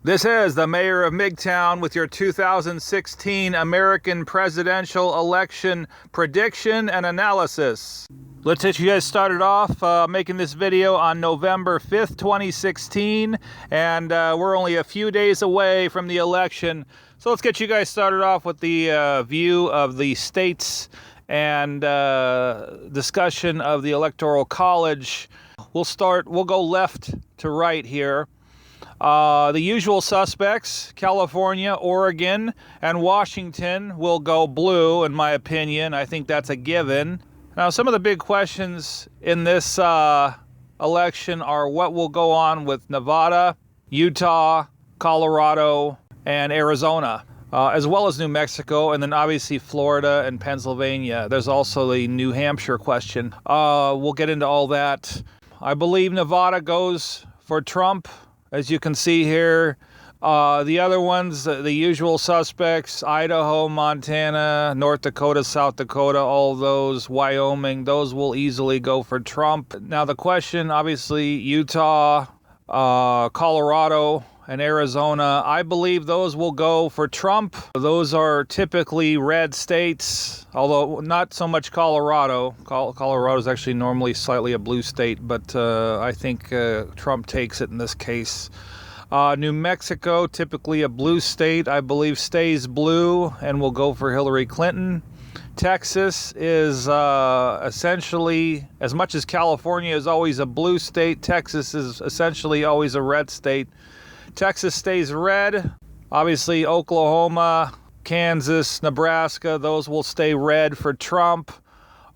This is the mayor of MGTOWN with your 2016 American presidential election prediction and analysis. Let's get you guys started off making this video on November 5th, 2016, and we're only a few days away from the election. So let's get you guys started off with the view of the states and discussion of the Electoral College. We'll go left to right here. The usual suspects, California, Oregon, and Washington will go blue, in my opinion. I think that's a given. Now, some of the big questions in this election are what will go on with Nevada, Utah, Colorado, and Arizona, as well as New Mexico, and then obviously Florida and Pennsylvania. There's also the New Hampshire question. We'll get into all that. I believe Nevada goes for Trump. As you can see here, the other ones, the usual suspects, Idaho, Montana, North Dakota, South Dakota, all those, Wyoming, those will easily go for Trump. Now the question, obviously, Utah, Colorado, and Arizona, I believe those will go for Trump. Those are typically red states, although not so much Colorado. Colorado is actually normally slightly a blue state, but I think Trump takes it in this case. New Mexico, typically a blue state, I believe stays blue and will go for Hillary Clinton. Texas is essentially, as much as California is always a blue state, Texas is essentially always a red state. Texas stays red. Obviously, Oklahoma, Kansas, Nebraska, those will stay red for Trump.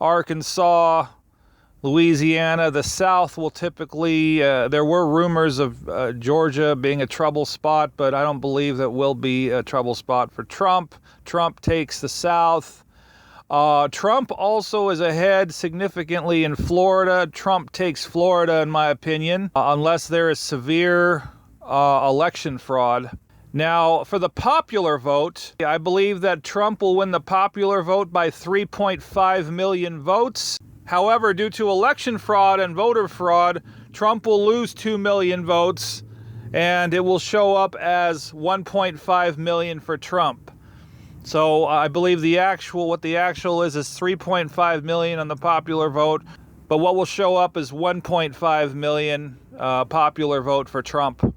Arkansas, Louisiana, the South will typically, there were rumors of Georgia being a trouble spot, but I don't believe that will be a trouble spot for Trump. Trump takes the South. Trump also is ahead significantly in Florida. Trump takes Florida, in my opinion, unless there is severe election fraud. Now, for the popular vote, I believe that Trump will win the popular vote by 3.5 million votes. However, due to election fraud and voter fraud, Trump will lose 2 million votes, and it will show up as 1.5 million for Trump. So I believe what the actual is 3.5 million on the popular vote, but what will show up is 1.5 million popular vote for Trump.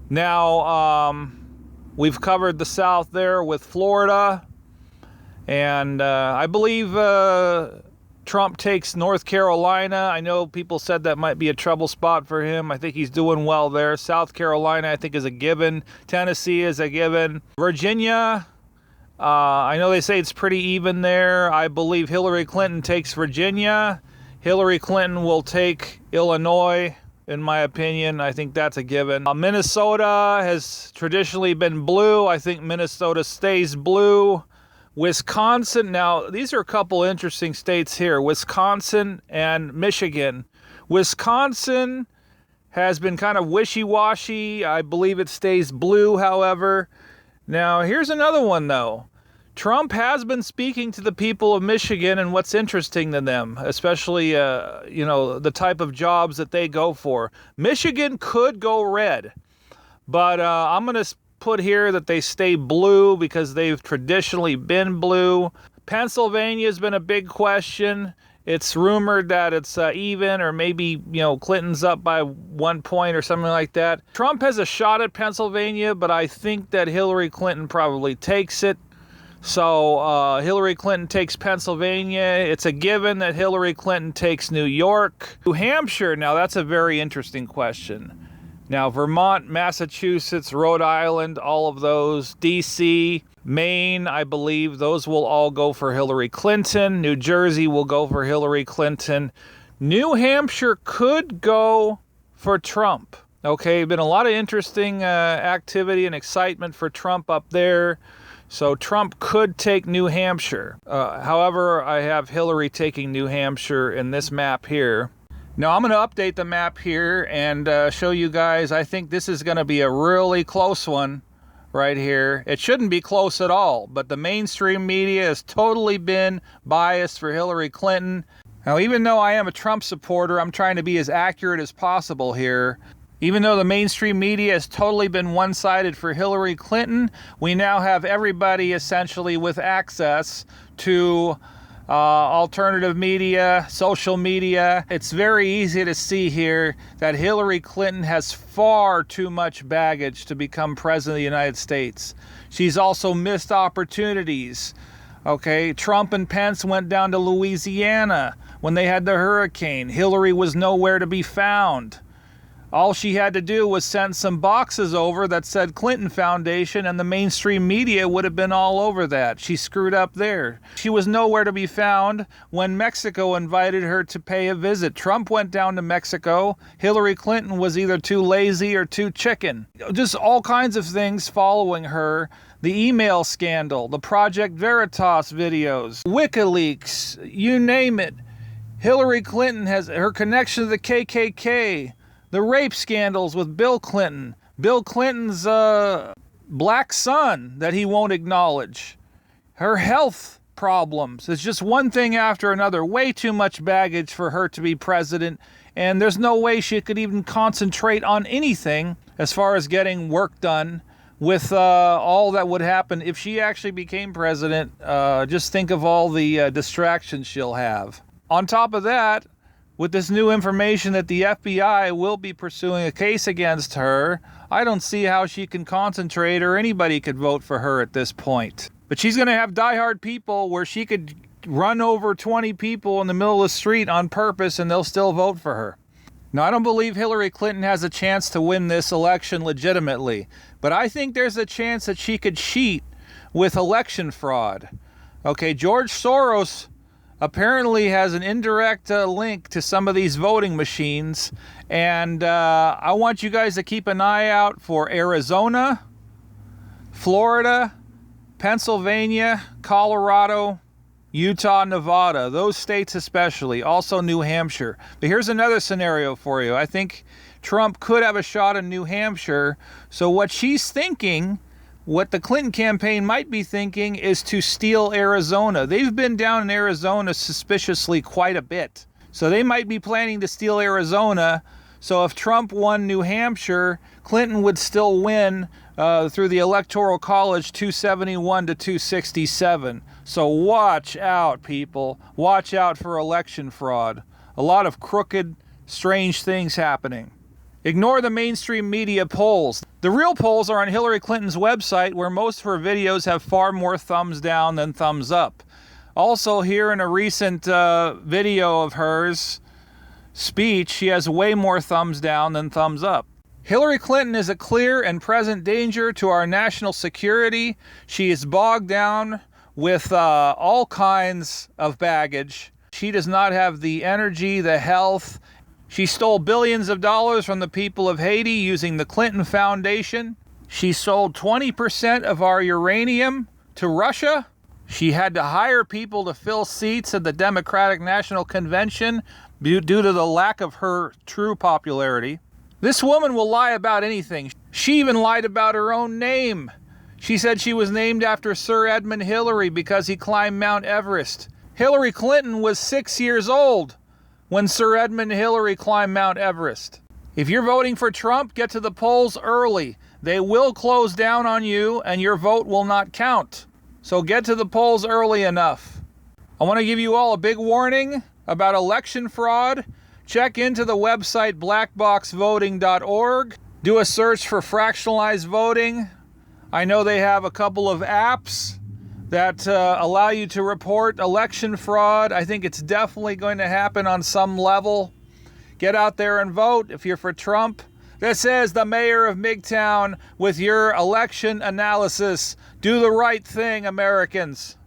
Now, we've covered the South there with Florida, and I believe Trump takes North Carolina. I know people said that might be a trouble spot for him. I think he's doing well there. South Carolina, I think, is a given. Tennessee is a given. Virginia, I know they say it's pretty even there. I believe Hillary Clinton takes Virginia. Hillary Clinton will take Illinois. In my opinion, I think that's a given. Minnesota has traditionally been blue. I think Minnesota stays blue. Wisconsin, now these are a couple interesting states here. Wisconsin and Michigan. Wisconsin has been kind of wishy-washy. I believe it stays blue, however. Now here's another one though. Trump has been speaking to the people of Michigan and what's interesting to them, especially, the type of jobs that they go for. Michigan could go red, but I'm going to put here that they stay blue because they've traditionally been blue. Pennsylvania has been a big question. It's rumored that it's even, or maybe, Clinton's up by 1 point or something like that. Trump has a shot at Pennsylvania, but I think that Hillary Clinton probably takes it. So Hillary Clinton takes Pennsylvania. It's a given that Hillary Clinton takes New York. New Hampshire, now that's a very interesting question. Now Vermont, Massachusetts, Rhode Island, all of those, D.C., Maine, I believe those will all go for Hillary Clinton. New Jersey will go for Hillary Clinton. New Hampshire could go for Trump. Okay, been a lot of interesting activity and excitement for Trump up there. So Trump could take New Hampshire. However, I have Hillary taking New Hampshire in this map here. Now I'm going to update the map here and show you guys. I think this is going to be a really close one right here. It shouldn't be close at all, but the mainstream media has totally been biased for Hillary Clinton. Now, even though I am a Trump supporter, I'm trying to be as accurate as possible here. Even though the mainstream media has totally been one-sided for Hillary Clinton, we now have everybody essentially with access to alternative media, social media. It's very easy to see here that Hillary Clinton has far too much baggage to become president of the United States. She's also missed opportunities. Okay, Trump and Pence went down to Louisiana when they had the hurricane. Hillary was nowhere to be found. All she had to do was send some boxes over that said Clinton Foundation, and the mainstream media would have been all over that. She screwed up there. She was nowhere to be found when Mexico invited her to pay a visit. Trump went down to Mexico. Hillary Clinton was either too lazy or too chicken. Just all kinds of things following her. The email scandal, the Project Veritas videos, WikiLeaks, you name it. Hillary Clinton has her connection to the KKK. The rape scandals with Bill Clinton. Bill Clinton's black son that he won't acknowledge. Her health problems. It's just one thing after another. Way too much baggage for her to be president. And there's no way she could even concentrate on anything as far as getting work done with all that would happen if she actually became president. Just think of all the distractions she'll have. On top of that, with this new information that the FBI will be pursuing a case against her, I don't see how she can concentrate or anybody could vote for her at this point. But she's going to have diehard people where she could run over 20 people in the middle of the street on purpose and they'll still vote for her. Now, I don't believe Hillary Clinton has a chance to win this election legitimately, but I think there's a chance that she could cheat with election fraud. Okay, George Soros apparently has an indirect link to some of these voting machines, and I want you guys to keep an eye out for Arizona, Florida, Pennsylvania, Colorado, Utah, Nevada, those states especially, also New Hampshire. But here's another scenario for you. I think Trump could have a shot in New Hampshire, so what she's thinking, what the Clinton campaign might be thinking, is to steal Arizona. They've been down in Arizona suspiciously quite a bit. So they might be planning to steal Arizona. So if Trump won New Hampshire, Clinton would still win through the Electoral College 271 to 267. So watch out, people. Watch out for election fraud. A lot of crooked, strange things happening. Ignore the mainstream media polls. The real polls are on Hillary Clinton's website, where most of her videos have far more thumbs down than thumbs up. Also, here in a recent video of hers speech, she has way more thumbs down than thumbs up. Hillary Clinton is a clear and present danger to our national security. She is bogged down with all kinds of baggage. She does not have the energy, the health. She stole billions of dollars from the people of Haiti using the Clinton Foundation. She sold 20% of our uranium to Russia. She had to hire people to fill seats at the Democratic National Convention due to the lack of her true popularity. This woman will lie about anything. She even lied about her own name. She said she was named after Sir Edmund Hillary because he climbed Mount Everest. Hillary Clinton was 6 years old when Sir Edmund Hillary climbed Mount Everest. If you're voting for Trump, get to the polls early. They will close down on you and your vote will not count. So get to the polls early enough. I want to give you all a big warning about election fraud. Check into the website blackboxvoting.org. Do a search for fractionalized voting. I know they have a couple of apps that allow you to report election fraud. I think it's definitely going to happen on some level. Get out there and vote if you're for Trump. This is the mayor of MGTOWN with your election analysis. Do the right thing, Americans.